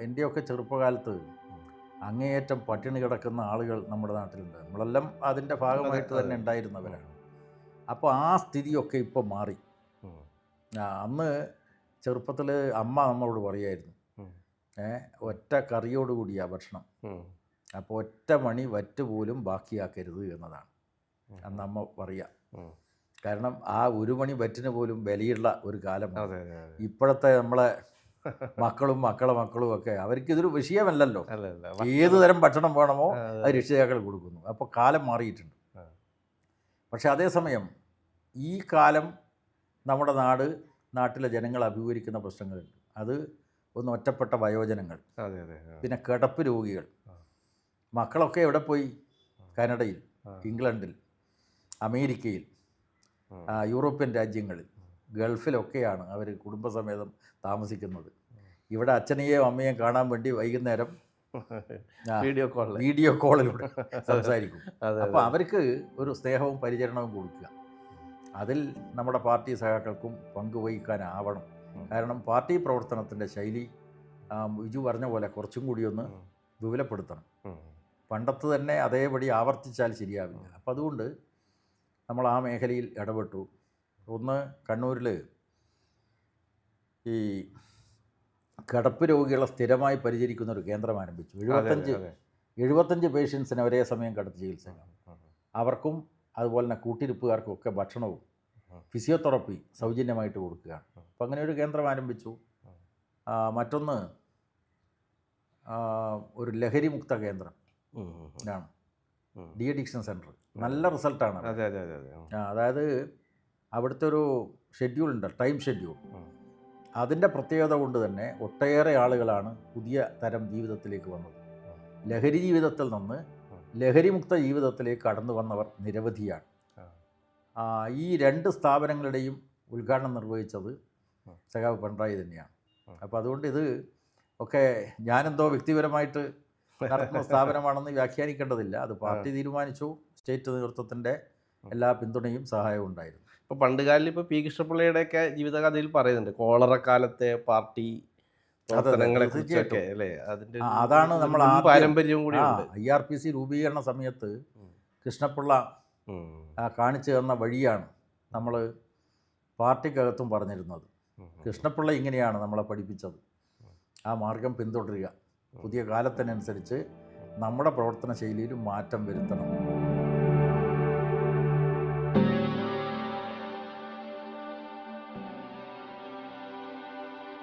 എൻ്റെയൊക്കെ ചെറുപ്പകാലത്ത് അങ്ങേയറ്റം പട്ടിണി കിടക്കുന്ന ആളുകൾ നമ്മുടെ നാട്ടിലുണ്ട്. നമ്മളെല്ലാം അതിൻ്റെ ഭാഗമായിട്ട് തന്നെ ഉണ്ടായിരുന്നവരാണ്. അപ്പോൾ ആ സ്ഥിതിയൊക്കെ ഇപ്പോൾ മാറി. അന്ന് ചെറുപ്പത്തിൽ അമ്മ നമ്മളോട് പറയുമായിരുന്നു, ഒറ്റ കറിയോടുകൂടിയ ഭക്ഷണം, അപ്പോൾ ഒറ്റ മണി വറ്റ് പോലും ബാക്കിയാക്കരുത് എന്നതാണ് അന്ന് അമ്മ പറയുക. കാരണം ആ ഒരു മണി വറ്റിന് പോലും വിലയുള്ള ഒരു കാലം. ഇപ്പോഴത്തെ നമ്മളെ മക്കളും മക്കളും ഒക്കെ അവർക്കിതൊരു വിഷയമല്ലല്ലോ. ഏത് തരം ഭക്ഷണം വേണമോ അത് രക്ഷിതാക്കൾ കൊടുക്കുന്നു. അപ്പോൾ കാലം മാറിയിട്ടുണ്ട്. പക്ഷെ അതേസമയം ഈ കാലം നമ്മുടെ നാട്ടിലെ ജനങ്ങൾ അഭിമുഖീകരിക്കുന്ന പ്രശ്നങ്ങളുണ്ട്. അത് ഒന്ന് ഒറ്റപ്പെട്ട വയോജനങ്ങൾ, പിന്നെ കിടപ്പ് രോഗികൾ. മക്കളൊക്കെ എവിടെ പോയി? കാനഡയിൽ, ഇംഗ്ലണ്ടിൽ, അമേരിക്കയിൽ, യൂറോപ്യൻ രാജ്യങ്ങളിൽ, ഗൾഫിലൊക്കെയാണ് അവർ കുടുംബസമേതം താമസിക്കുന്നത്. ഇവിടെ അച്ഛനെയും അമ്മയെയും കാണാൻ വേണ്ടി വൈകുന്നേരം വീഡിയോ കോളിലൂടെ സംസാരിക്കും. അപ്പോൾ അവർക്ക് ഒരു സ്നേഹവും പരിചരണവും കൊടുക്കുക. അതിൽ നമ്മുടെ പാർട്ടി സഖാക്കൾക്കും പങ്കുവഹിക്കാനാവണം. കാരണം പാർട്ടി പ്രവർത്തനത്തിൻ്റെ ശൈലി വിജു പറഞ്ഞ പോലെ കുറച്ചും കൂടി ഒന്ന് വിപുലപ്പെടുത്തണം. പണ്ടത്തെ തന്നെ അതേപടി ആവർത്തിച്ചാൽ ശരിയാവില്ല. അപ്പം അതുകൊണ്ട് നമ്മൾ ആ മേഖലയിൽ ഇടപെട്ടു. ഒന്ന്, കണ്ണൂരിൽ ഈ കിടപ്പ് രോഗികളെ സ്ഥിരമായി പരിചരിക്കുന്ന ഒരു കേന്ദ്രം ആരംഭിച്ചു. 75 പേഷ്യൻസിനെ ഒരേ സമയം കിടത്തി ചികിത്സിക്കണം. അവർക്കും അതുപോലെ തന്നെ കൂട്ടിരിപ്പുകാർക്കും ഒക്കെ ഭക്ഷണവും ഫിസിയോതെറാപ്പി സൗജന്യമായിട്ട് കൊടുക്കുകയാണ്. അപ്പം അങ്ങനെ ഒരു കേന്ദ്രം ആരംഭിച്ചു. മറ്റൊന്ന് ഒരു ലഹരിമുക്ത കേന്ദ്രം ആണ്, ഡി അഡിക്ഷൻ സെൻറ്റർ. നല്ല റിസൾട്ടാണ്. അതായത് അവിടുത്തെ ഒരു ഷെഡ്യൂളുണ്ട്, ടൈം ഷെഡ്യൂൾ. അതിൻ്റെ പ്രത്യേകത കൊണ്ട് തന്നെ ഒട്ടേറെ ആളുകളാണ് പുതിയ തരം ജീവിതത്തിലേക്ക് വന്നത്. ലഹരി ജീവിതത്തിൽ നിന്ന് ലഹരിമുക്ത ജീവിതത്തിലേക്ക് കടന്നു വന്നവർ നിരവധിയാണ്. ഈ 2 സ്ഥാപനങ്ങളുടെയും ഉദ്ഘാടനം നിർവഹിച്ചത് സഖാവ് പിണറായി തന്നെയാണ്. അപ്പോൾ അതുകൊണ്ട് ഇത് ഒക്കെ ഞാനെന്തോ വ്യക്തിപരമായിട്ട് നടത്തുന്ന സ്ഥാപനമാണെന്ന് വ്യാഖ്യാനിക്കേണ്ടതില്ല. അത് പാർട്ടി തീരുമാനിച്ചു. സ്റ്റേറ്റ് നേതൃത്വത്തിൻ്റെ എല്ലാ പിന്തുണയും സഹായവും ഉണ്ടായിരുന്നു. ഇപ്പോൾ പണ്ടുകാലിൽ ഇപ്പോൾ പി കൃഷ്ണപിള്ളയുടെയൊക്കെ ജീവിതകഥയിൽ പറയുന്നുണ്ട് കോളറക്കാലത്തെ പാർട്ടി പ്രവർത്തനങ്ങളെ കുറിച്ചൊക്കെ അല്ലേ. അതിൻ്റെ അതാണ് നമ്മൾ പാരമ്പര്യവും കൂടി IRPC രൂപീകരണ സമയത്ത് കൃഷ്ണപിള്ള കാണിച്ചു തന്ന വഴിയാണ് നമ്മൾ പാർട്ടിക്കകത്തും പറഞ്ഞിരുന്നത്. കൃഷ്ണപിള്ള ഇങ്ങനെയാണ് നമ്മളെ പഠിപ്പിച്ചത്. ആ മാർഗം പിന്തുടരുക. പുതിയ കാലത്തിനനുസരിച്ച് നമ്മുടെ പ്രവർത്തന ശൈലിയിലും മാറ്റം വരുത്തണം.